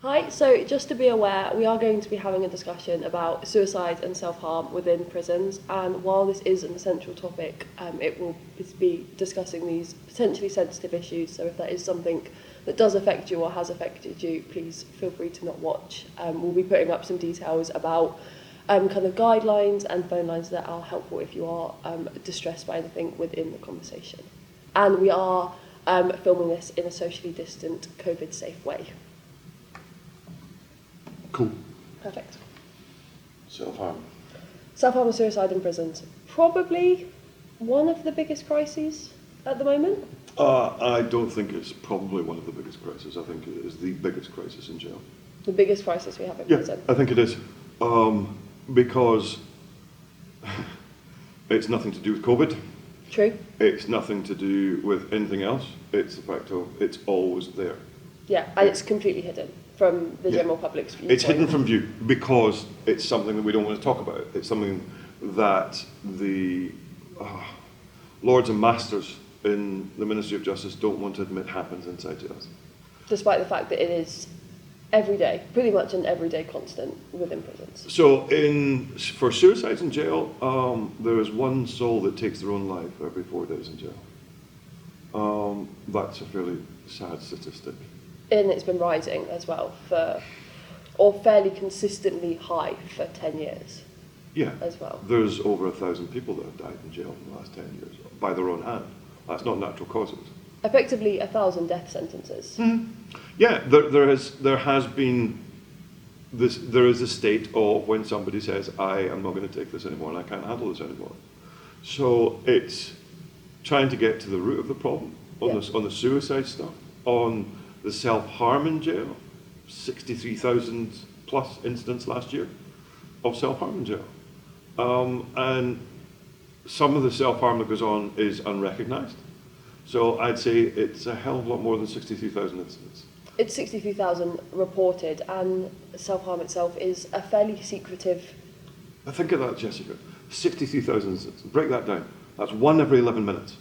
Hi, so just to be aware, we are going to be having a discussion about suicide and self-harm within prisons, and while this is an essential topic, it will be discussing these potentially sensitive issues, so if that is something that does affect you or has affected you, please feel free to not watch. We'll be putting up some details about kind of guidelines and phone lines that are helpful if you are distressed by anything within the conversation. And we are filming this in a socially distant, COVID-safe way. Cool. Perfect. Self-harm. Self-harm and suicide in prisons. Probably one of the biggest crises at the moment. I don't think it's probably one of the biggest crises. I think it is the biggest crisis in jail. The biggest crisis we have in prison. I think it is. Because it's nothing to do with COVID. True. It's nothing to do with anything else. It's the fact of it's always there. Yeah, and it's completely hidden from the general public's view. It's hidden from view because it's something that we don't want to talk about. It's something that the lords and masters in the Ministry of Justice don't want to admit happens inside jails. Despite the fact that it is every day, pretty much an everyday constant within prisons. So for suicides in jail, there is one soul that takes their own life every 4 days in jail. That's a fairly sad statistic. And it's been rising as well or fairly consistently high for 10 years. Yeah, as well. There's over 1,000 people that have died in jail in the last 10 years by their own hand. That's not natural causes. Effectively 1,000 death sentences. Yeah, there has been this. There is a state of when somebody says, "I am not going to take this anymore, and I can't handle this anymore." So it's trying to get to the root of the problem on the suicide stuff, on the self-harm in jail. 63,000 plus incidents last year of self-harm in jail, and some of the self-harm that goes on is unrecognised. So I'd say it's a hell of a lot more than 63,000 incidents. It's 63,000 reported, and self-harm itself is a fairly secretive... I think of that, Jessica. 63,000 incidents. Break that down. That's 1 every 11 minutes.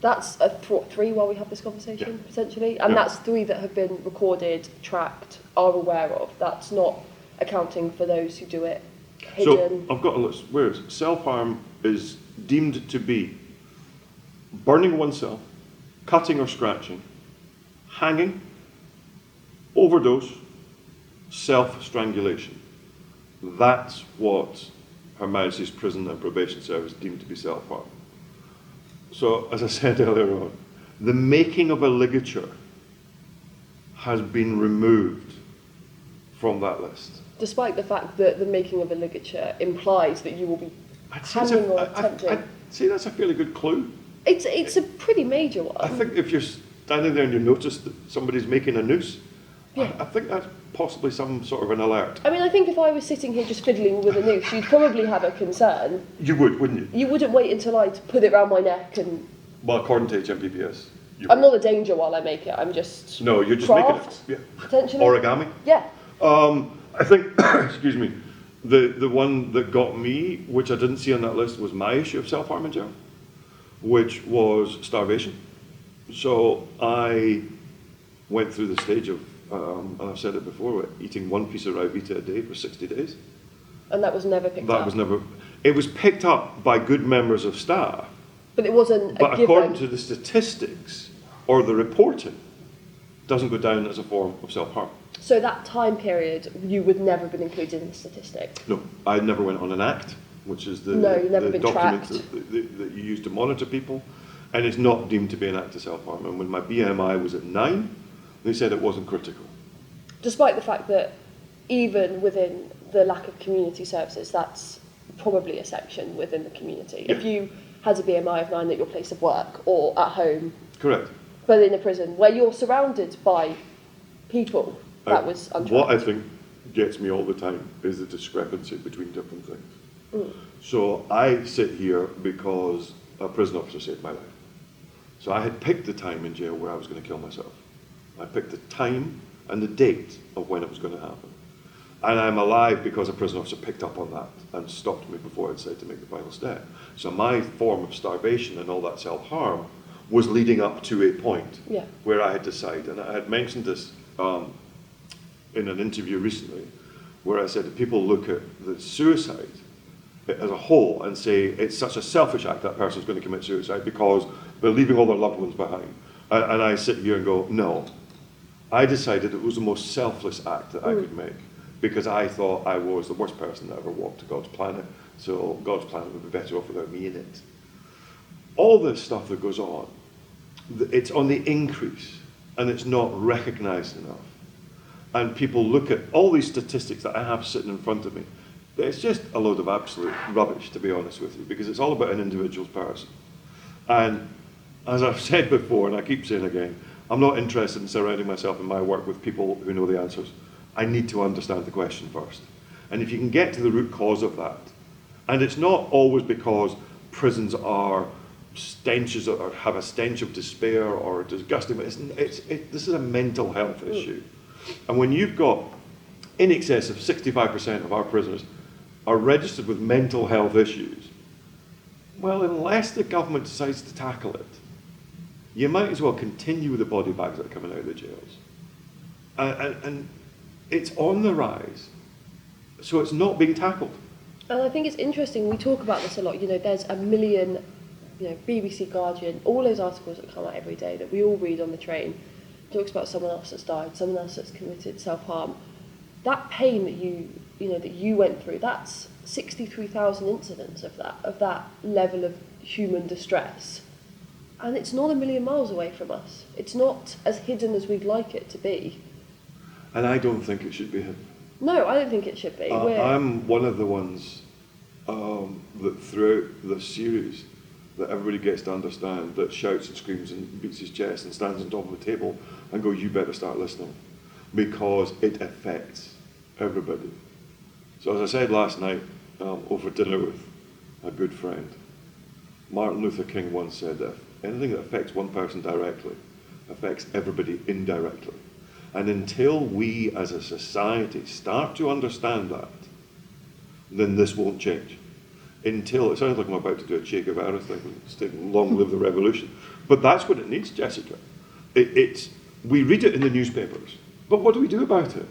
That's 3 while we have this conversation, potentially. And that's 3 that have been recorded, tracked, are aware of. That's not accounting for those who do it hidden. So I've got a list. Where self-harm is deemed to be burning oneself, cutting or scratching, hanging, overdose, self-strangulation. That's what Her Majesty's Prison and Probation Service deemed to be self-harm. So, as I said earlier on, the making of a ligature has been removed from that list. Despite the fact that the making of a ligature implies that you will be handling or attempting. I'd say that's a fairly good clue. It's a pretty major one. I think if you're standing there and you notice that somebody's making a noose, I think that's possibly some sort of an alert. I mean, I think if I was sitting here just fiddling with a noose, you'd probably have a concern. You would, wouldn't you? You wouldn't wait until I'd put it around my neck and... Well, according to HMPPS. I'm not a danger while I make it, I'm just... No, you're just craft, making it. Yeah. Potentially. Origami. Yeah. I think, excuse me, the one that got me, which I didn't see on that list, was my issue of self-harm in jail, which was starvation. So I went through the stage of, and I've said it before, eating 1 piece of Ribena a day for 60 days. And that was never picked up? It was picked up by good members of staff. But it wasn't But according to the statistics, or the reporting, doesn't go down as a form of self-harm. So that time period, you would never have been included in the statistic? No, I never went on an ACT, which is the document that you use to monitor people, and it's not deemed to be an act of self-harm. And when my BMI was at 9, they said it wasn't critical. Despite the fact that even within the lack of community services, that's probably a section within the community. Yeah. If you had a BMI of 9 at your place of work or at home. Correct. But in a prison where you're surrounded by people, that was untrue. What I think gets me all the time is the discrepancy between different things. So I sit here because a prison officer saved my life. So I had picked the time in jail where I was going to kill myself. I picked the time and the date of when it was going to happen. And I'm alive because a prison officer picked up on that and stopped me before I'd said to make the final step. So my form of starvation and all that self-harm was leading up to a point where I had decided, and I had mentioned this in an interview recently where I said that people look at the suicide as a whole and say it's such a selfish act that person's going to commit suicide because they're leaving all their loved ones behind. And I sit here and go, no. I decided it was the most selfless act that I could make because I thought I was the worst person that ever walked to God's planet, so God's planet would be better off without me in it. All this stuff that goes on, it's on the increase and it's not recognised enough. And people look at all these statistics that I have sitting in front of me. It's just a load of absolute rubbish, to be honest with you, because it's all about an individual's person. And as I've said before, and I keep saying again, I'm not interested in surrounding myself in my work with people who know the answers. I need to understand the question first. And if you can get to the root cause of that, and it's not always because prisons are stenches or have a stench of despair or disgusting, but this is a mental health issue. And when you've got in excess of 65% of our prisoners are registered with mental health issues, well, unless the government decides to tackle it, you might as well continue with the body bags that are coming out of the jails. And it's on the rise, so it's not being tackled. And I think it's interesting, we talk about this a lot, there's a million, BBC, Guardian, all those articles that come out every day that we all read on the train, talks about someone else that's died, someone else that's committed self-harm. That pain that you went through, that's 63,000 incidents of that level of human distress. And it's not a million miles away from us. It's not as hidden as we'd like it to be. And I don't think it should be hidden. No, I don't think it should be. I'm one of the ones that throughout the series that everybody gets to understand, that shouts and screams and beats his chest and stands on top of the table and goes, you better start listening, because it affects everybody. So as I said last night over dinner with a good friend, Martin Luther King once said that anything that affects one person directly affects everybody indirectly. And until we as a society start to understand that, then this won't change. Until, it sounds like I'm about to do a Che Guevara thing, long live the revolution. But that's what it needs, Jessica. We read it in the newspapers, but what do we do about it?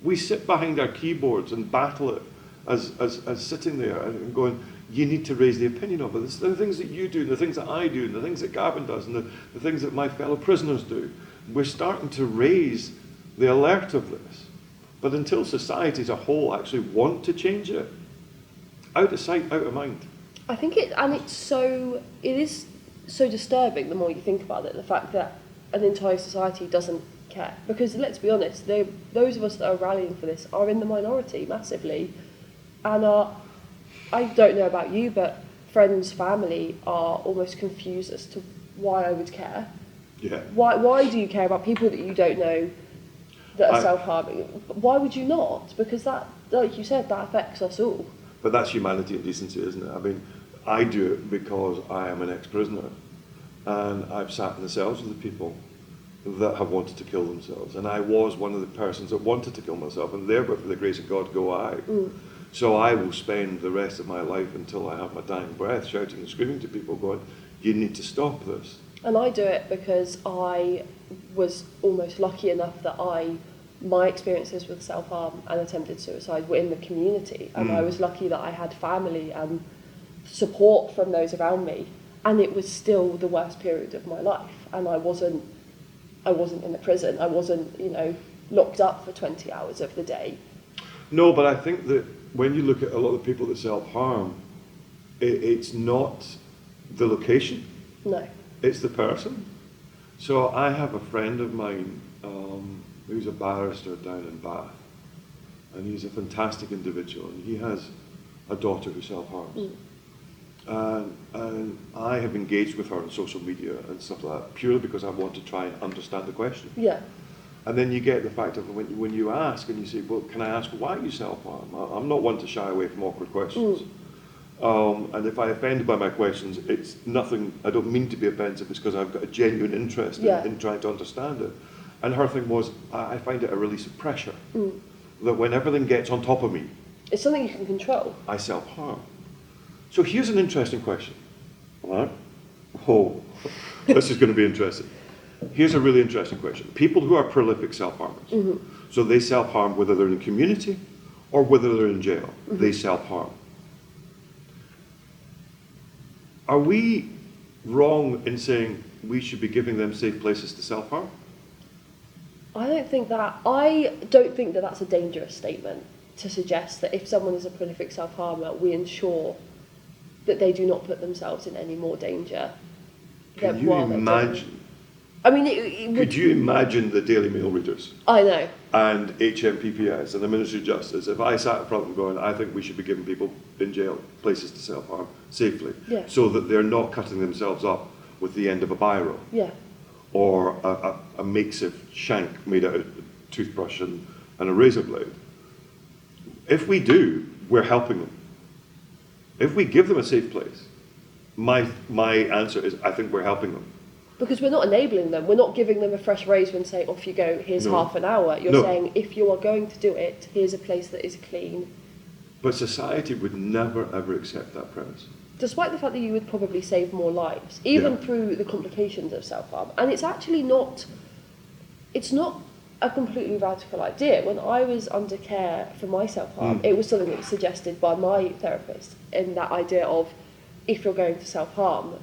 We sit behind our keyboards and battle it as sitting there and going, you need to raise the opinion of it. It's the things that you do, and the things that I do, and the things that Gavin does, and the things that my fellow prisoners do. We're starting to raise the alert of this. But until society as a whole actually want to change it, out of sight, out of mind. I think it is so disturbing the more you think about it, the fact that an entire society doesn't care. Because let's be honest, those of us that are rallying for this are in the minority massively, and I don't know about you, but friends, family are almost confused as to why I would care. Yeah. Why do you care about people that you don't know that are self-harming? Why would you not? Because that, like you said, that affects us all. But that's humanity and decency, isn't it? I mean, I do it because I am an ex-prisoner, and I've sat in the cells with the people that have wanted to kill themselves, and I was one of the persons that wanted to kill myself, and there, but for the grace of God, go I. So I will spend the rest of my life until I have my dying breath shouting and screaming to people going, you need to stop this. And I do it because I was almost lucky enough that my experiences with self-harm and attempted suicide were in the community, and I was lucky that I had family and support from those around me, and it was still the worst period of my life, and I wasn't in the prison, I wasn't, locked up for 20 hours of the day. No, but I think that when you look at a lot of people that self-harm, it's not the location. No. It's the person. So I have a friend of mine who's a barrister down in Bath, and he's a fantastic individual, and he has a daughter who self-harms. And I have engaged with her on social media and stuff like that, purely because I want to try and understand the question. Yeah. And then you get the fact of when you ask and you say, well, can I ask why you self-harm? I'm not one to shy away from awkward questions. And if I offend by my questions, it's nothing, I don't mean to be offensive, it's because I've got a genuine interest in trying to understand it. And her thing was, I find it a release of pressure. That when everything gets on top of me, it's something you can control. I self-harm. So here's an interesting question. All right? Oh, this is going to be interesting. Here's a really interesting question. People who are prolific self-harmers. So they self-harm whether they're in the community or whether they're in jail. They self-harm. Are we wrong in saying we should be giving them safe places to self-harm? I don't think that that's a dangerous statement to suggest that if someone is a prolific self-harmer, we ensure that they do not put themselves in any more danger. Can you imagine? I mean, it would... Could you imagine the Daily Mail readers? I know. And HMPPS and the Ministry of Justice, if I sat in front of them going, I think we should be giving people in jail places to self-harm safely, so that they're not cutting themselves up with the end of a biro, or a makeshift shank made out of a toothbrush and a razor blade. If we do, we're helping them. If we give them a safe place, my answer is I think we're helping them. Because we're not enabling them. We're not giving them a fresh razor and saying, off you go, here's half an hour. You're saying, if you are going to do it, here's a place that is clean. But society would never, ever accept that premise. Despite the fact that you would probably save more lives, even through the complications of self-harm. And it's actually not a completely radical idea. When I was under care for my self-harm, it was something that was suggested by my therapist, in that idea of, if you're going to self-harm,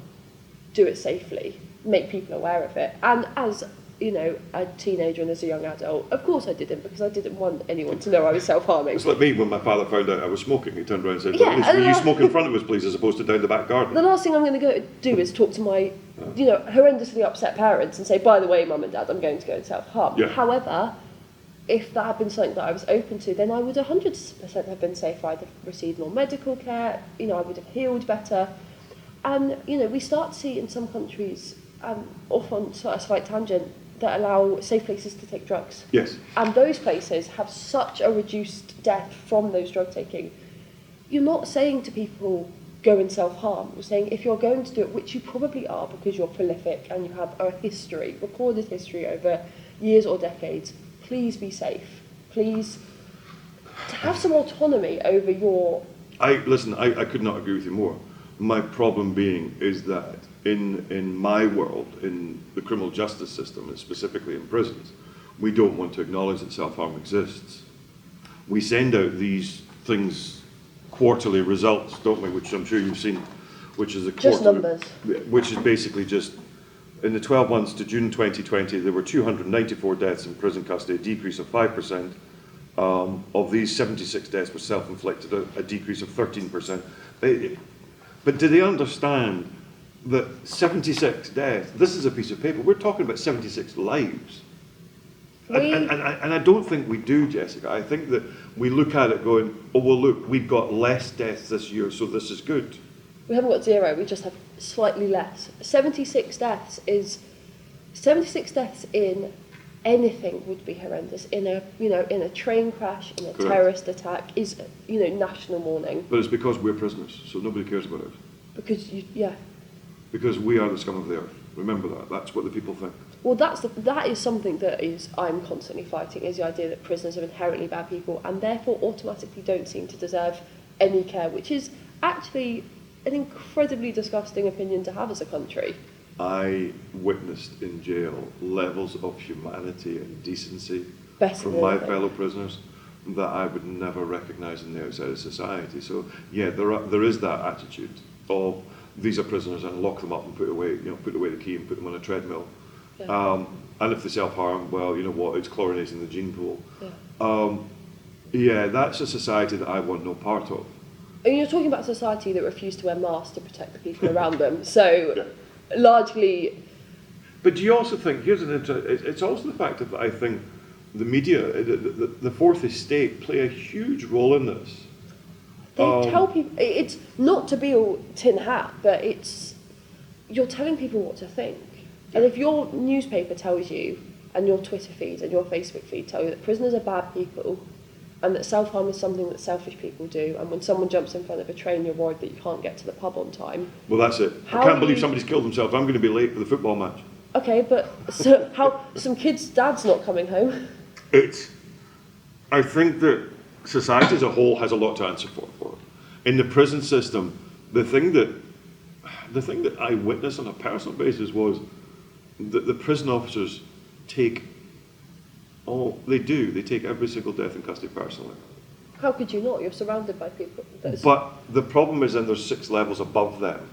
do it safely. Make people aware of it. And as, you know, a teenager and as a young adult, of course I didn't, because I didn't want anyone to know I was self-harming. It's like me when my father found out I was smoking. He turned around and said, will you smoke in front of us, please, as opposed to down the back garden? The last thing I'm going to do is talk to my, you know, horrendously upset parents and say, by the way, Mum and Dad, I'm going to go and self-harm. However, if that had been something that I was open to, then I would 100% have been safer. I'd have received more medical care, you know, I would have healed better. And, you know, we start to see in some countries, off on a slight tangent, that allow safe places to take drugs. Yes. And those places have such a reduced death from those drug taking. You're not saying to people, go and self-harm. You're saying, if you're going to do it, which you probably are because you're prolific and you have a history, recorded history over years or decades, please be safe. Please have some autonomy over your... I could not agree with you more. My problem being is that in my world, in the criminal justice system, and specifically in prisons, we don't want to acknowledge that self-harm exists. We send out these things, quarterly results, don't we, which I'm sure you've seen, which is a quarterly... Just numbers. Which is basically just, in the 12 months to June 2020, there were 294 deaths in prison custody, a decrease of 5%. Of these, 76 deaths were self-inflicted, a decrease of 13%. But do they understand that 76 deaths, this is a piece of paper, we're talking about 76 lives. And I don't think we do, Jessica. I think that we look at it going, oh, well, look, we've got less deaths this year, so this is good. We haven't got zero, we just have slightly less. 76 deaths in anything would be horrendous. In a train crash, in a terrorist attack, is, you know, national mourning. But it's because we're prisoners, so nobody cares about it. Because we are the scum of the earth. Remember that. That's what the people think. Well, that is something that I'm constantly fighting, is the idea that prisoners are inherently bad people and therefore automatically don't seem to deserve any care, which is actually an incredibly disgusting opinion to have as a country. I witnessed in jail levels of humanity and decency from my fellow prisoners that I would never recognise in the outside of society. So yeah, there is that attitude of these are prisoners and lock them up and put away the key and put them on a treadmill. And if they self-harm, well, you know what, it's chlorinating the gene pool. That's a society that I want no part of. And you're talking about a society that refused to wear masks to protect the people around them. So largely... But do you also think, it's also the fact that I think the media, the fourth estate, play a huge role in this. They tell people, it's not to be all tin hat, but you're telling people what to think. And if your newspaper tells you, and your Twitter feed and your Facebook feed tell you that prisoners are bad people, and that self-harm is something that selfish people do, and when someone jumps in front of a train, you're worried that you can't get to the pub on time. Well, that's it. I can't believe somebody's killed themselves. I'm going to be late for the football match. Okay, but so how some kid's dad's not coming home? I think that society as a whole has a lot to answer for. In the prison system, the thing that I witnessed on a personal basis was that the prison officers take Oh, they do. They take every single death in custody personally. How could you not? You're surrounded by people. But the problem is then there's 6 levels above them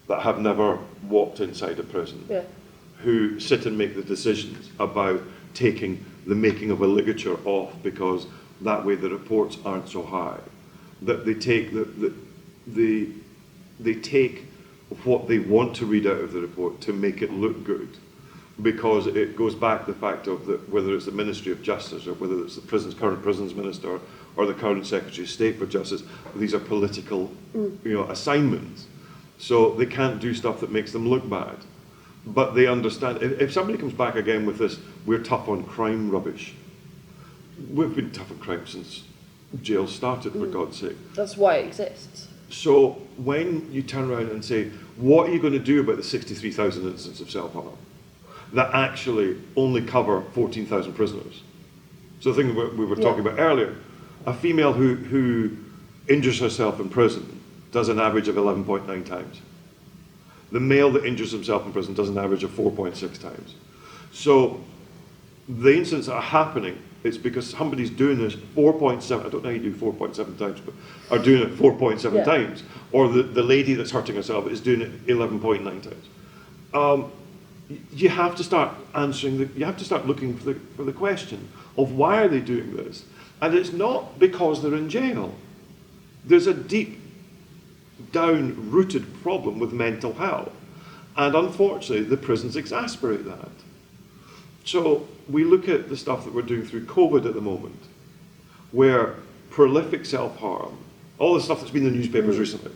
that have never walked inside a prison, Yeah. who sit and make the decisions about taking the making of a ligature off because that way the reports aren't so high. That they take they take what they want to read out of the report to make it look good, because it goes back to the fact of whether it's the Ministry of Justice or whether it's the current prisons minister or the current Secretary of State for Justice. These are political, assignments, so they can't do stuff that makes them look bad. But they understand. If somebody comes back again with this, we're tough on crime rubbish. We've been tough on crime since jail started, for God's sake. That's why it exists. So when you turn around and say, what are you going to do about the 63,000 incidents of self-harm that actually only cover 14,000 prisoners? So the thing we were talking about earlier, a female who injures herself in prison does an average of 11.9 times. The male that injures himself in prison does an average of 4.6 times. So the incidents that are happening, it's because somebody's doing this 4.7, I don't know how you do 4.7 times, but are doing it 4.7 times. Or the lady that's hurting herself is doing it 11.9 times. You have to start you have to start looking for the question of why are they doing this? And it's not because they're in jail. There's a deep down-rooted problem with mental health. And unfortunately, the prisons exasperate that. So we look at the stuff that we're doing through COVID at the moment, where prolific self-harm, all the stuff that's been in the newspapers recently,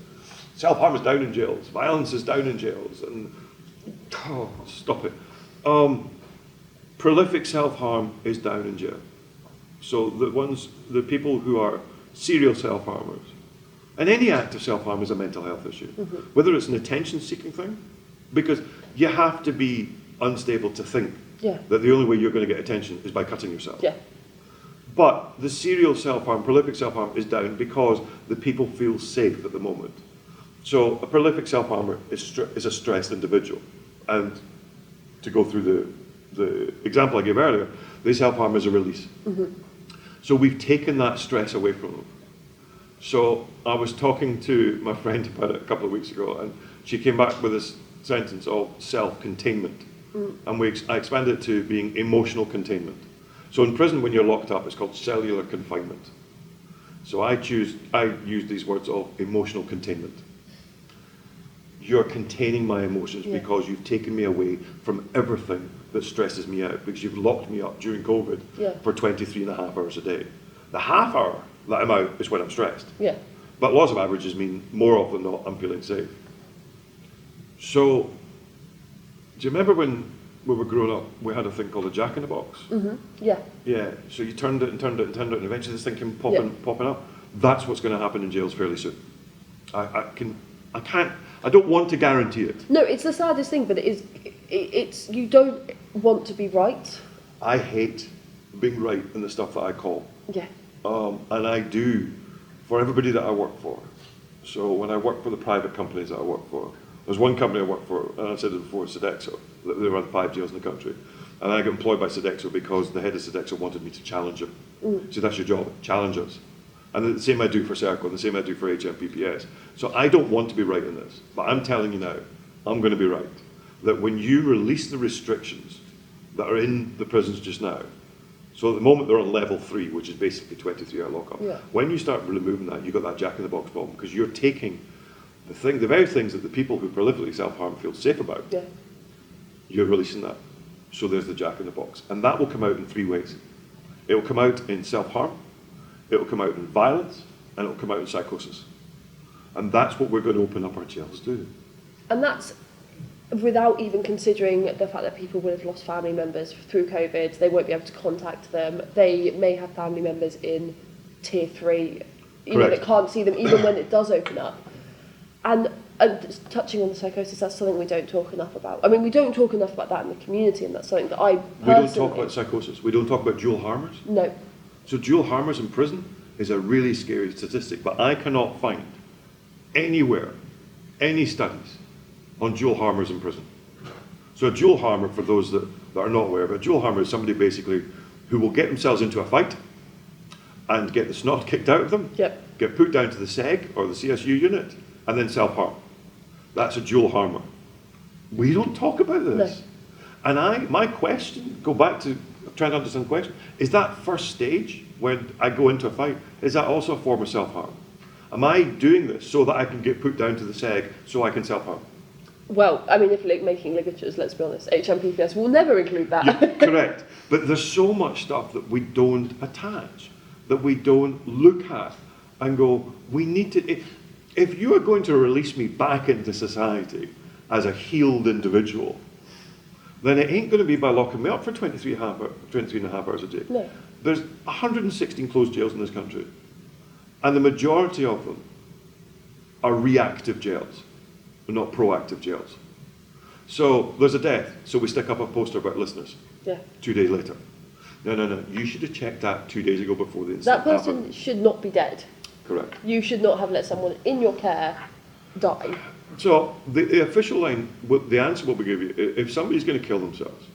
self-harm is down in jails, violence is down in jails, and stop it. Prolific self-harm is down in jail. So the people who are serial self-harmers, and any act of self-harm is a mental health issue, whether it's an attention-seeking thing, because you have to be unstable to think that the only way you're going to get attention is by cutting yourself. Yeah. But the serial self-harm, prolific self-harm is down because the people feel safe at the moment. So a prolific self-harmer is a stressed individual. And to go through the example I gave earlier, the self-harm is a release. So we've taken that stress away from them. So I was talking to my friend about it a couple of weeks ago, and she came back with this sentence of self-containment. And I expanded it to being emotional containment. So in prison, when you're locked up, it's called cellular confinement. So I use these words of emotional containment. You're containing my emotions because you've taken me away from everything that stresses me out, because you've locked me up during COVID for 23 and a half hours a day. The half hour that I'm out is when I'm stressed. Yeah. But laws of averages mean more often than not I'm feeling safe. So, do you remember when we were growing up, we had a thing called a jack-in-the-box? Yeah. Yeah, so you turned it and turned it and turned it, and eventually this thing came popping up. That's what's going to happen in jails fairly soon. I don't want to guarantee it. No, it's the saddest thing, but it's you don't want to be right. I hate being right in the stuff that I call. Yeah. And I do for everybody that I work for. So when I work for the private companies that I work for, there's one company I work for, and I said it before, Sodexo. They run 5 jails in the country. And I got employed by Sodexo because the head of Sodexo wanted me to challenge him. So that's your job, challenge us. And the same I do for Serco, and the same I do for HMPPS. So I don't want to be right in this, but I'm telling you now, I'm going to be right. That when you release the restrictions that are in the prisons just now, so at the moment they're on level 3, which is basically 23-hour lockup. Yeah. When you start removing that, you've got that jack-in-the-box problem, because you're taking the very things that the people who prolifically self-harm feel safe about, you're releasing that. So there's the jack-in-the-box. And that will come out in 3 ways. It will come out in self-harm, it will come out in violence, and it will come out in psychosis. And that's what we're going to open up our jails to. And that's without even considering the fact that people will have lost family members through COVID, they won't be able to contact them, they may have family members in tier 3, that can't see them even when it does open up. And touching on the psychosis, that's something we don't talk enough about. I mean, we don't talk enough about that in the community, and that's something that I personally... We don't talk about psychosis. We don't talk about dual harmers. No. So dual harmers in prison is a really scary statistic, but I cannot find anywhere any studies on dual harmers in prison. So a dual harmer, for those that are not aware of it, a dual harmer is somebody basically who will get themselves into a fight and get the snot kicked out of them, Yep. get put down to the SEG or the CSU unit, and then self-harm. That's a dual harmer. We don't talk about this. No. And my question, go back to trying to understand the question, is that first stage when I go into a fight, is that also a form of self-harm? Am I doing this so that I can get put down to the SEG so I can self-harm? Well, I mean, if making ligatures, let's be honest, HMPPS will never include that. Yeah, correct. But there's so much stuff that we don't attach, that we don't look at and go, we need to... If you are going to release me back into society as a healed individual, then it ain't going to be by locking me up for 23 and a half hours a day. No. There's 116 closed jails in this country, and the majority of them are reactive jails, not proactive jails. So there's a death, so we stick up a poster about listeners. Yeah. 2 days later. No, you should have checked that 2 days ago before the That incident person happened. should not be dead. Correct. You should not have let someone in your care die. So the official line, the answer will be give you, if somebody's going to kill themselves,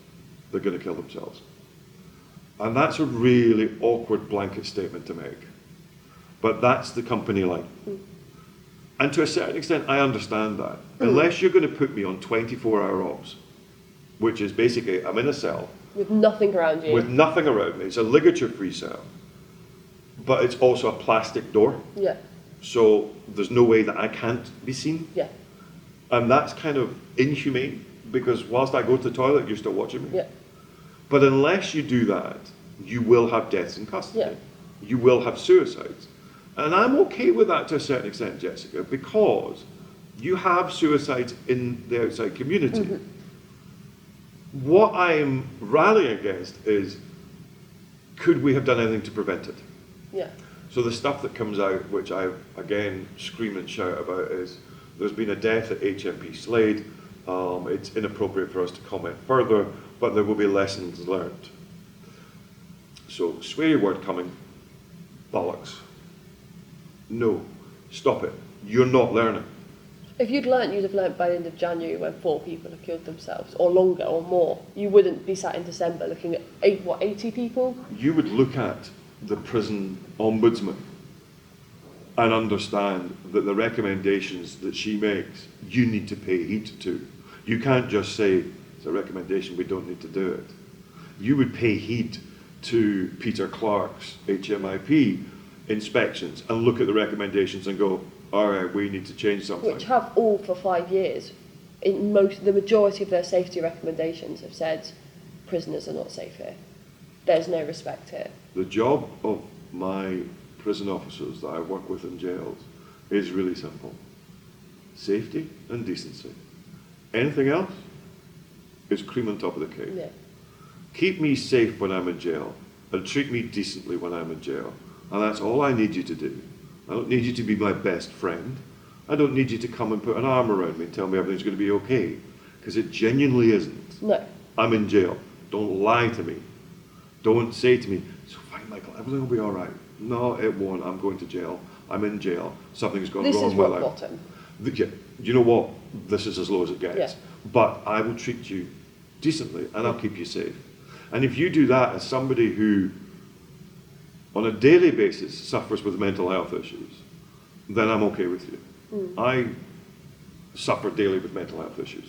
they're going to kill themselves. And that's a really awkward blanket statement to make. But that's the company line. And to a certain extent, I understand that. Unless you're going to put me on 24-hour ops, which is basically, I'm in a cell. With nothing around you. With nothing around me. It's a ligature-free cell. But it's also a plastic door. Yeah. So there's no way that I can't be seen. Yeah. And that's kind of inhumane, because whilst I go to the toilet, you're still watching me. Yeah. But unless you do that, you will have deaths in custody. Yeah. You will have suicides. And I'm okay with that to a certain extent, Jessica, because you have suicides in the outside community. Mm-hmm. What I'm rallying against is, could we have done anything to prevent it? Yeah. So the stuff that comes out, which I, again, scream and shout about, is there's been a death at HMP Slade. It's inappropriate for us to comment further, but there will be lessons learned. So, swear word coming, bollocks. No, stop it. You're not learning. If you'd learnt, you'd have learnt by the end of January when 4 people have killed themselves, or longer, or more. You wouldn't be sat in December looking at 80 people? You would look at the prison ombudsman and understand that the recommendations that she makes, you need to pay heed to. You can't just say, it's a recommendation, we don't need to do it. You would pay heed to Peter Clark's HMIP inspections and look at the recommendations and go, all right, we need to change something. Which have all for 5 years. The majority of their safety recommendations have said prisoners are not safe here. There's no respect here. The job of my prison officers that I work with in jails is really simple. Safety and decency. Anything else is cream on top of the cake. Yeah. Keep me safe when I'm in jail and treat me decently when I'm in jail. And that's all I need you to do. I don't need you to be my best friend. I don't need you to come and put an arm around me and tell me everything's going to be okay, because it genuinely isn't. No. I'm in jail. Don't lie to me. Don't say to me, so fine, Michael, everything will be all right. No, it won't. I'm going to jail. I'm in jail. Something's gone This wrong is in my rock life. bottom. Yeah, you know what? This is as low as it gets. Yeah. But I will treat you decently and I'll keep you safe. And if you do that as somebody who, on a daily basis, suffers with mental health issues, then I'm okay with you. I suffer daily with mental health issues.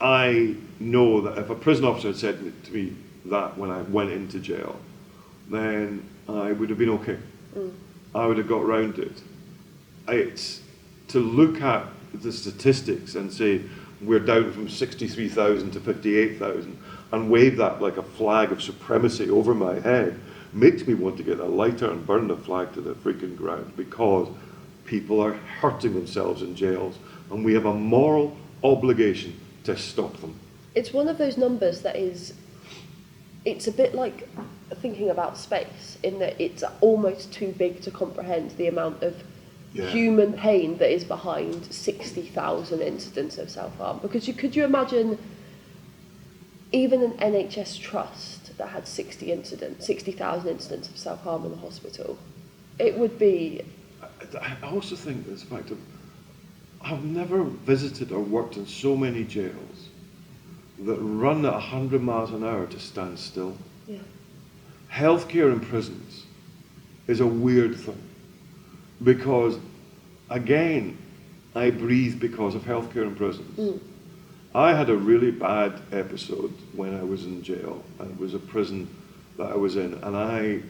I know that if a prison officer had said to me that when I went into jail, then I would have been okay. I would have got round it. It's to look at the statistics and say we're down from 63,000 to 58,000 and wave that like a flag of supremacy over my head makes me want to get a lighter and burn the flag to the freaking ground, because people are hurting themselves in jails and we have a moral obligation to stop them. It's one of those numbers that is, it's a bit like thinking about space, in that it's almost too big to comprehend the amount of human pain that is behind 60,000 incidents of self-harm. Because could you imagine even an NHS trust that had 60,000 incidents of self-harm in the hospital? It would be... I also think there's the fact of, I've never visited or worked in so many jails that run at 100 miles an hour to stand still. Yeah. Healthcare in prisons is a weird thing because, again, I breathe because of healthcare in prisons. I had a really bad episode when I was in jail, and it was a prison that I was in, and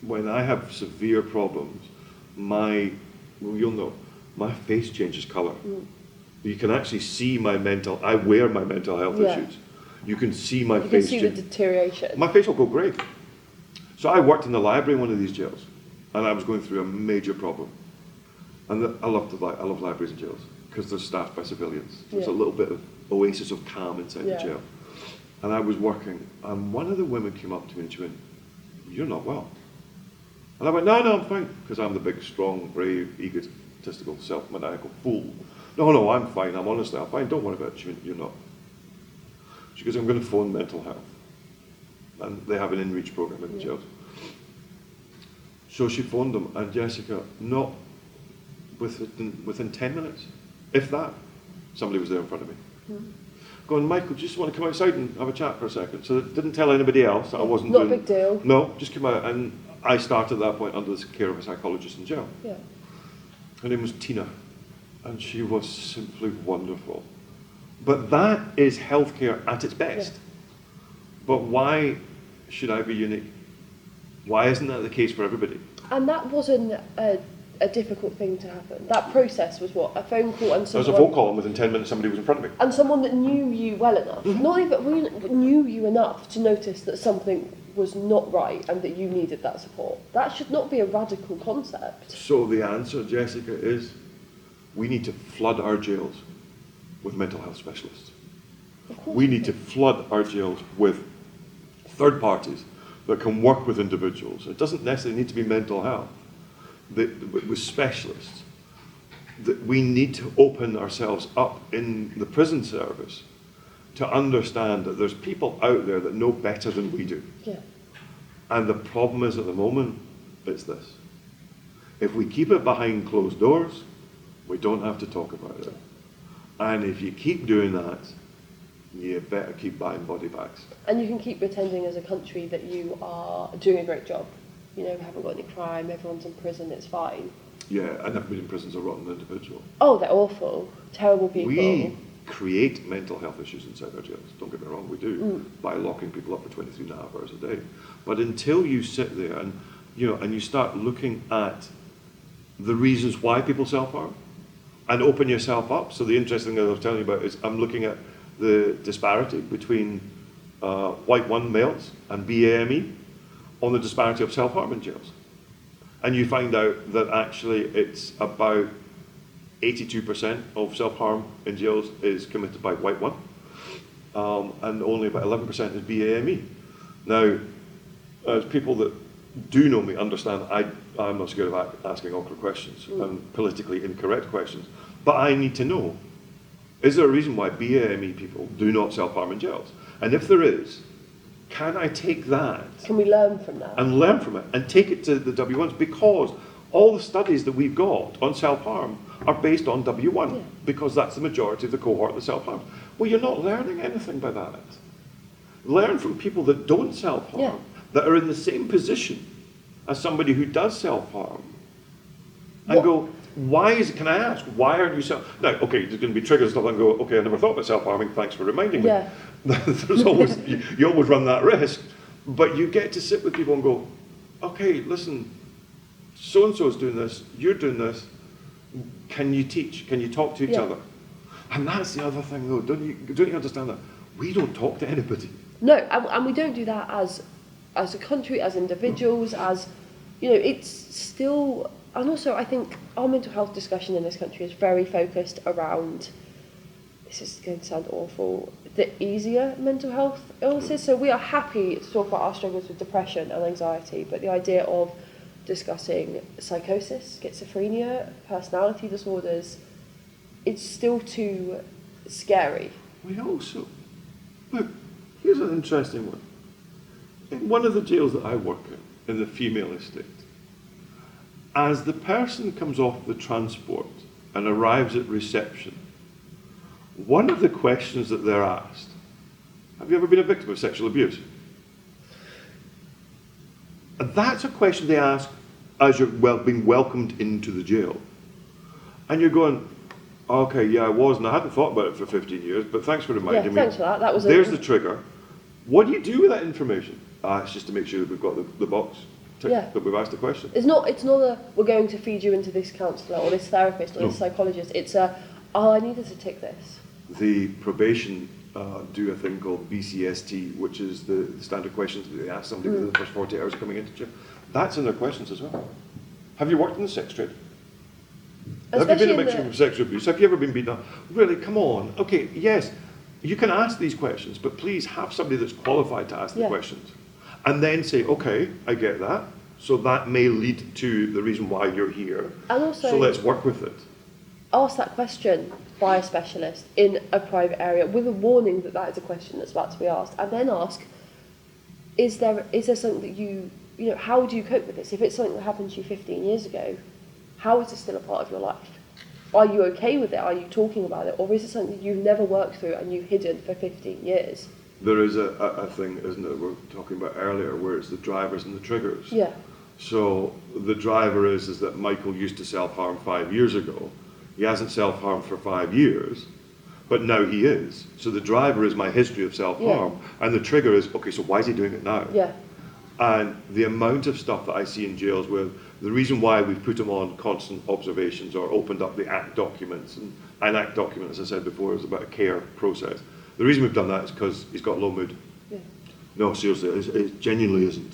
when I have severe problems, you'll know, my face changes colour. You can actually see I wear my mental health issues. You can see my face You can see the deterioration. My face will go grey. So I worked in the library in one of these jails, and I was going through a major problem. And I love libraries and jails, because they're staffed by civilians. So it's a little bit of oasis of calm inside the jail. And I was working, and one of the women came up to me and she went, "You're not well." And I went, "No, I'm fine," because I'm the big, strong, brave, egotistical, self-maniacal fool. No, I'm fine, I'm fine, don't worry about it." She went, "You're not." She goes, "I'm going to phone mental health." And they have an in-reach program in the jails. So she phoned them, and Jessica, not within 10 minutes, if that, somebody was there in front of me. Going, "Michael, do you just want to come outside and have a chat for a second?" So didn't tell anybody else that I wasn't Not a big deal. No, just come out. And I started at that point under the care of a psychologist in jail. Yeah. Her name was Tina, and she was simply wonderful. But that is healthcare at its best. But why should I be unique? Why isn't that the case for everybody? And that wasn't a difficult thing to happen. That process was what? A phone call and someone... There was a phone call, and within 10 minutes somebody was in front of me. And someone that knew you well enough, not even knew you enough to notice that something was not right and that you needed that support. That should not be a radical concept. So the answer, Jessica, is we need to flood our jails with mental health specialists. We need to flood our jails with third parties that can work with individuals. It doesn't necessarily need to be mental health. With specialists. That we need to open ourselves up in the prison service to understand that there's people out there that know better than we do. Yeah. And the problem is at the moment, it's this. If we keep it behind closed doors, we don't have to talk about it. And if you keep doing that, you better keep buying body bags. And you can keep pretending as a country that you are doing a great job. You know, we haven't got any crime, everyone's in prison, it's fine. Yeah, and I've been in prison as a rotten individual. Oh, they're awful. Terrible people. We create mental health issues inside our jails. Don't get me wrong, we do, by locking people up for 23 and a half hours a day. But until you sit there and you start looking at the reasons why people self-harm and open yourself up. So the interesting thing I was telling you about is I'm looking at the disparity between white one males and BAME on the disparity of self-harm in jails. And you find out that actually it's about 82% of self-harm in jails is committed by white one, and only about 11% is BAME. Now, as people that do know me understand I'm not scared of asking awkward questions and politically incorrect questions, but I need to know, is there a reason why BAME people do not self-harm in jails? And if there is, can I take that? Can we learn from that? And learn from it and take it to the W1s, because all the studies that we've got on self-harm are based on W1, because that's the majority of the cohort that self-harms. Well, you're not learning anything by that. Learn from people that don't self-harm, that are in the same position as somebody who does self-harm. And go, can I ask, why aren't you self... Now, okay, there's going to be triggers and stuff, and go, okay, I never thought about self-harming, thanks for reminding me. Yeah. There's always, you always run that risk. But you get to sit with people and go, okay, listen, so-and-so's doing this, you're doing this, can you teach? Can you talk to each other? And that's the other thing, though, don't you understand that? We don't talk to anybody. No, and we don't do that as a country, as individuals, as, it's still... And also, I think our mental health discussion in this country is very focused around, this is going to sound awful, the easier mental health illnesses. So we are happy to talk about our struggles with depression and anxiety, but the idea of discussing psychosis, schizophrenia, personality disorders, it's still too scary. We also, look, here's an interesting one. In one of the jails that I work in the female estate, as the person comes off the transport and arrives at reception, one of the questions that they're asked Have you ever been a victim of sexual abuse? And that's a question they ask as you're being welcomed into the jail. And you're going, okay, yeah, I was, and I hadn't thought about it for 15 years, but thanks for reminding me. Thanks for that. That was There's the trigger. What do you do with that information? It's just to make sure that we've got the box ticked, that we've asked the question. It's not a, we're going to feed you into this counsellor or this therapist or this psychologist. It's a, I needed to tick this. The probation do a thing called BCST, which is the standard questions that they ask somebody within the first 40 hours of coming into jail. That's in their questions as well. Have you worked in the sex trade? Have you been a victim of sexual abuse? Have you ever been beaten up? Really, come on. Okay, yes, you can ask these questions, but please have somebody that's qualified to ask the questions. And then say, okay, I get that. So that may lead to the reason why you're here. And also, so let's work with it. Ask that question by a specialist in a private area with a warning that that is a question that's about to be asked. And then ask, is there something that you know, how do you cope with this? If it's something that happened to you 15 years ago, how is it still a part of your life? Are you okay with it? Are you talking about it? Or is it something that you've never worked through and you've hidden for 15 years? There is a thing, isn't it, we were talking about earlier, where it's the drivers and the triggers. Yeah. So the driver is that Michael used to self-harm 5 years ago. He hasn't self-harmed for 5 years, but now he is. So the driver is my history of self-harm, and the trigger is, okay, so why is he doing it now? Yeah. And the amount of stuff that I see in jails where the reason why we've put him on constant observations or opened up the ACT documents, and an ACT document, as I said before, is about a care process. The reason we've done that is because he's got low mood. Yeah. No, seriously, it genuinely isn't.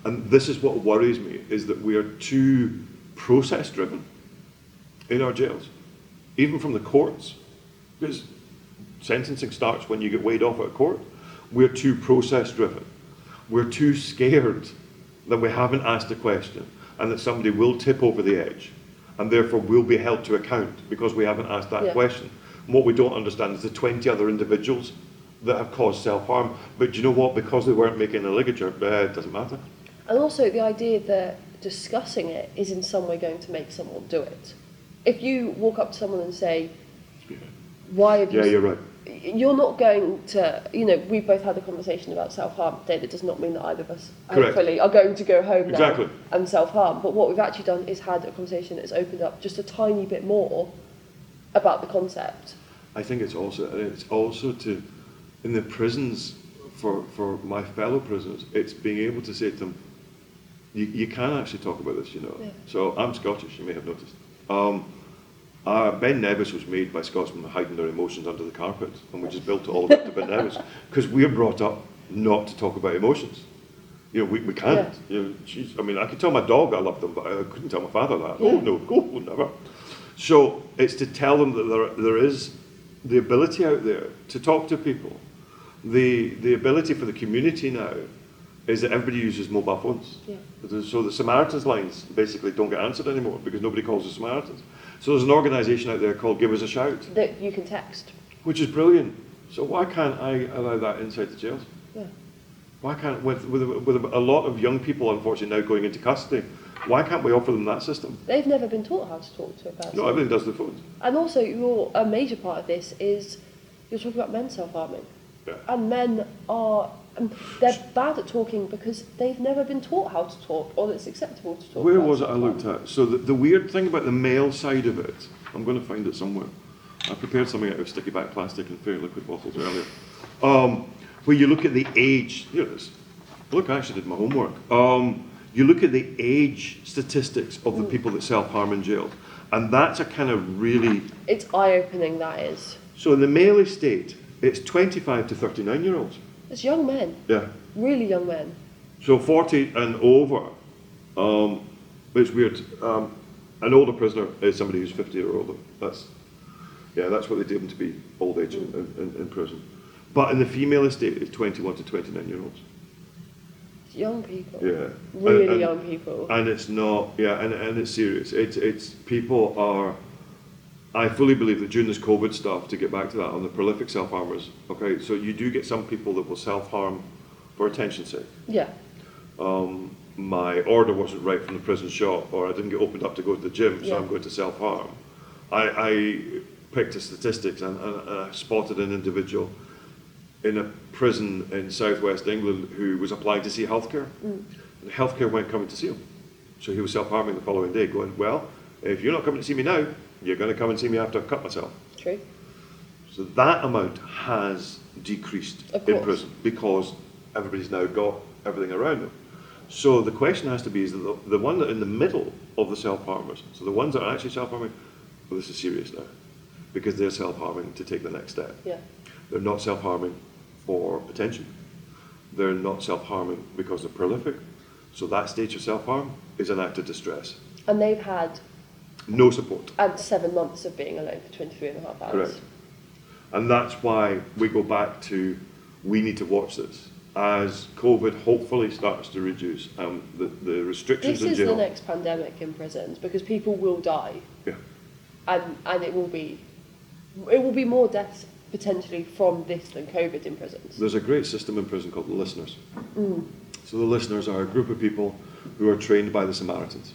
And this is what worries me, is that we are too process-driven in our jails, even from the courts, because sentencing starts when you get weighed off at a court. We're too process-driven. We're too scared that we haven't asked a question and that somebody will tip over the edge and therefore will be held to account because we haven't asked that question. And what we don't understand is the 20 other individuals that have caused self-harm. But do you know what? Because they weren't making a ligature, it doesn't matter. And also the idea that discussing it is in some way going to make someone do it. If you walk up to someone and say, why have you... Yeah, you're right. You're not going to, you know, we've both had a conversation about self-harm today. That does not mean that either of us, hopefully, are going to go home now and self-harm. But what we've actually done is had a conversation that's opened up just a tiny bit more about the concept. I think it's also to, in the prisons, for my fellow prisoners, it's being able to say to them, you can actually talk about this, you know. Yeah. So I'm Scottish, you may have noticed. Ben Nevis was made by Scotsmen hiding their emotions under the carpet, and we just built it all about to Ben Nevis because we're brought up not to talk about emotions. You know, we can't. Yeah. You know, I mean, I could tell my dog I love them, but I couldn't tell my father that. Yeah. Oh no, never. So it's to tell them that there is the ability out there to talk to people. The ability for the community now is that everybody uses mobile phones. Yeah. So the Samaritans lines basically don't get answered anymore because nobody calls the Samaritans. So there's an organisation out there called Give Us a Shout. That you can text. Which is brilliant. So why can't I allow that inside the jails? Yeah. Why can't, with a lot of young people unfortunately now going into custody, why can't we offer them that system? They've never been taught how to talk to a person. No, everything does the phones. And also a major part of this is you're talking about men self-harming. Yeah. And men are... they're bad at talking because they've never been taught how to talk or that it's acceptable to talk. Where was it I looked at? So the weird thing about the male side of it, I'm going to find it somewhere. I prepared something out of sticky back plastic and fair liquid bottles earlier. Where you look at the age, here it is. Look, I actually did my homework. You look at the age statistics of the people that self-harm in jail. And that's a kind of really... It's eye-opening, that is. So in the male estate, it's 25 to 39-year-olds. It's young men. Yeah. Really young men. So 40 and over, it's weird. An older prisoner is somebody who's 50 or older. That's what they deem to be old age in prison. But in the female estate, it's 21 to 29-year-olds. It's young people. Yeah. Really young people. And it's not, and it's serious. It's people are... I fully believe that during this COVID stuff, to get back to that, on the prolific self-harmers, okay, so you do get some people that will self-harm for attention's sake. Yeah. My order wasn't right from the prison shop, or I didn't get opened up to go to the gym, so I'm going to self-harm. I picked the statistics and I spotted an individual. in a prison in southwest England who was applying to see healthcare. And healthcare weren't coming to see him. So he was self-harming the following day, going, well, if you're not coming to see me now, you're going to come and see me after I've cut myself. True. So that amount has decreased in prison because everybody's now got everything around them. So the question has to be, is that the one that in the middle of the self-harmers, so the ones that are actually self-harming, well, this is serious now, because they're self-harming to take the next step. Yeah. They're not self-harming for attention. They're not self-harming because they're prolific. So that stage of self-harm is an act of distress. And they've had no support. And 7 months of being alone for 23.5 hours. Correct. And that's why we go back to, we need to watch this. As COVID hopefully starts to reduce, the restrictions in jail. This is the next pandemic in prisons, because people will die. Yeah. And it will be more deaths potentially from this than COVID in prisons. There's a great system in prison called the listeners. So the listeners are a group of people who are trained by the Samaritans.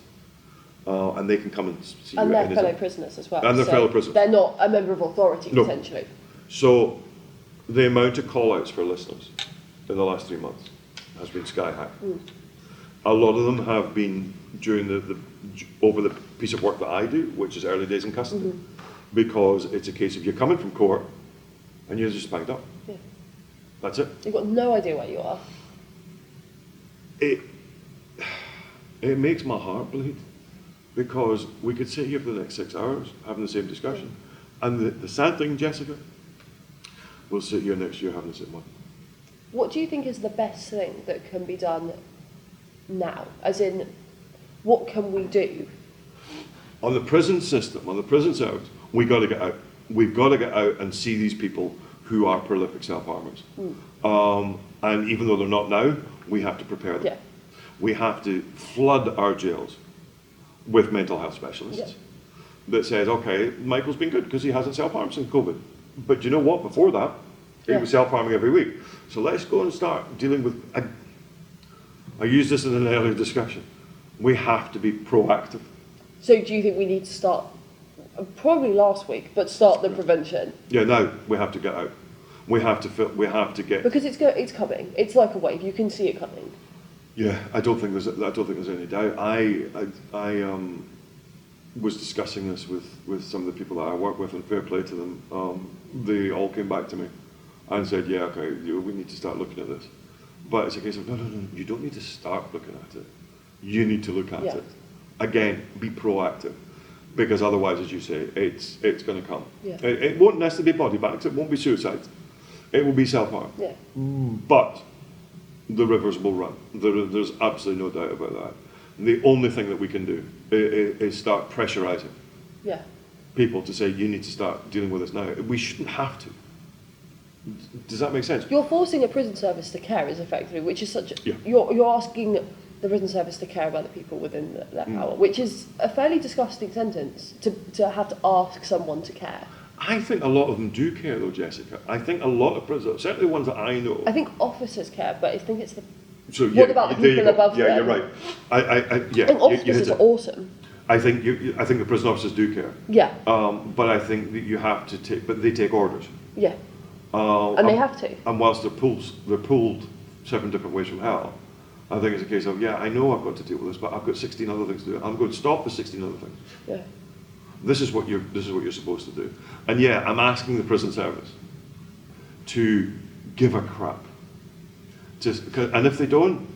And they can come and see and you. And their fellow prisoners as well. And their fellow prisoners. They're not a member of authority, no. essentially. So the amount of call-outs for listeners in the last 3 months has been sky high. A lot of them have been during over the piece of work that I do, which is early days in custody, because it's a case of you're coming from court and you're just banged up. Yeah. That's it. You've got no idea where you are. It makes my heart bleed, because we could sit here for the next 6 hours having the same discussion. And the sad thing, Jessica, we'll sit here next year having the same one. What do you think is the best thing that can be done now? As in, what can we do? On the prison system, on the prison service, we've got to get out. We've got to get out and see these people who are prolific self-harmers. And even though they're not now, we have to prepare them. Yeah. We have to flood our jails with mental health specialists that says, okay, Michael's been good because he hasn't self-harmed since COVID. But you know what? Before that, he was self-harming every week. So let's go and start dealing with, I used this in an earlier discussion, we have to be proactive. So do you think we need to start, probably last week, but start the prevention? Yeah, now we have to get out. We have to get... Because it's coming. It's like a wave. You can see it coming. Yeah, I don't think there's any doubt. I was discussing this with some of the people that I work with, and fair play to them. They all came back to me and said, yeah, okay, we need to start looking at this. But it's a case of, no, you don't need to start looking at it. You need to look at it. Again, be proactive. Because otherwise, as you say, it's going to come. Yeah. It won't necessarily be body bags, it won't be suicide. It will be self-harm. Yeah. But the rivers will run. There's absolutely no doubt about that. The only thing that we can do is start pressurising people to say, you need to start dealing with this now. We shouldn't have to. Does that make sense? You're forcing a prison service to care, is effectively, which is such... You're asking the prison service to care about the people within their power, which is a fairly disgusting sentence, to have to ask someone to care. I think a lot of them do care, though, Jessica. I think a lot of prisoners, certainly ones that I know... I think officers care, but I think it's the... So, what about the people above them? Yeah, you're right. I think officers are awesome. I think the prison officers do care. Yeah. But I think that you have to take... But they take orders. Yeah. And they have to. And whilst they're pulled 7 different ways from hell, I think it's a case of, I know I've got to deal with this, but I've got 16 other things to do. I'm going to stop the 16 other things. Yeah. This is what you're supposed to do. And I'm asking the prison service to give a crap. And if they don't,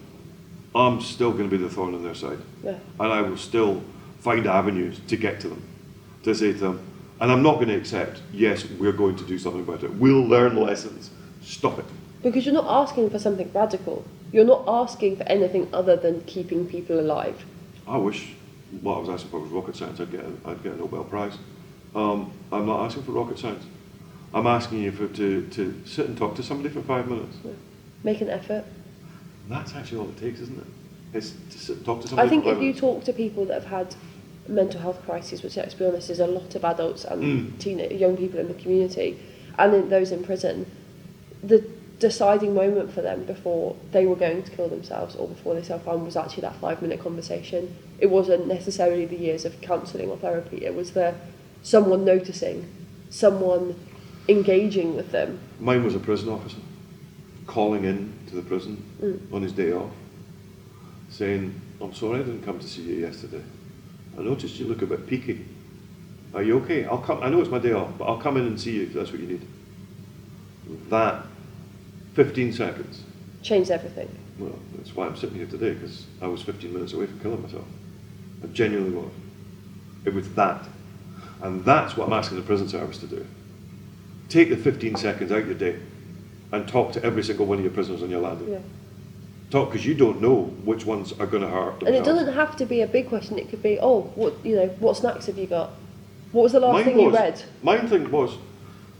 I'm still going to be the thorn in their side. Yeah. And I will still find avenues to get to them, to say to them, and I'm not going to accept, yes, we're going to do something about it. We'll learn lessons. Stop it. Because you're not asking for something radical. You're not asking for anything other than keeping people alive. I wish what I was asking for was rocket science. I'd get a Nobel Prize. I'm not asking for rocket science. I'm asking you to sit and talk to somebody for 5 minutes. Yeah. Make an effort. That's actually all it takes, isn't it? It's to sit and talk to somebody. I think for 5 if you minutes. talk to people that have had mental health crises, which, let's be honest, is a lot of adults and young people in the community, and in those in prison, the deciding moment for them before they were going to kill themselves or before they self-harmed was actually that 5-minute conversation. It wasn't necessarily the years of counselling or therapy. It was someone noticing, someone engaging with them. Mine was a prison officer. calling in to the prison on his day off, saying, I'm sorry I didn't come to see you yesterday. I noticed you look a bit peaky. Are you okay? I'll come. I know it's my day off, but I'll come in and see you if that's what you need. That 15 seconds. Changed everything. Well, that's why I'm sitting here today, because I was 15 minutes away from killing myself. I genuinely was. It was that. And that's what I'm asking the prison service to do. Take the 15 seconds out of your day and talk to every single one of your prisoners on your landing. Yeah. Talk, because you don't know which ones are going to hurt themselves. And it doesn't have to be a big question. It could be, what snacks have you got? What was the last thing you read? Mine thing was,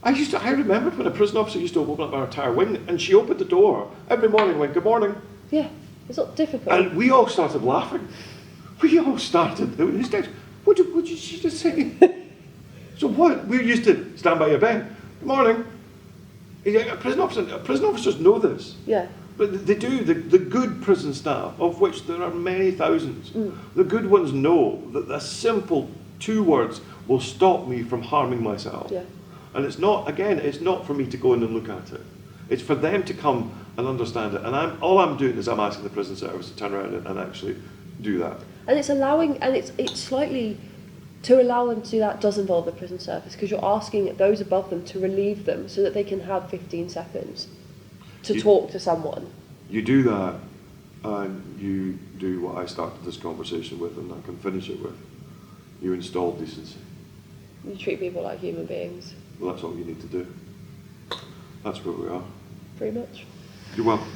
I remembered when a prison officer used to open up our entire wing, and she opened the door every morning and went, good morning. Yeah, it's not difficult. And we all started laughing. We all started doing this. What did she just say? So what? We're used to stand by your bed. Good morning. Prison officers know this. Yeah. But they do. The good prison staff, of which there are many thousands, the good ones know that the simple 2 words will stop me from harming myself. Yeah. And it's not for me to go in and look at it. It's for them to come and understand it. And all I'm doing is I'm asking the prison service to turn around and actually do that. And it's slightly, to allow them to do that does involve the prison service, because you're asking those above them to relieve them so that they can have 15 seconds to talk to someone. You do that, and you do what I started this conversation with, and I can finish it with. You install decency. You treat people like human beings. Well, that's all you need to do. That's where we are. Pretty much. You're welcome.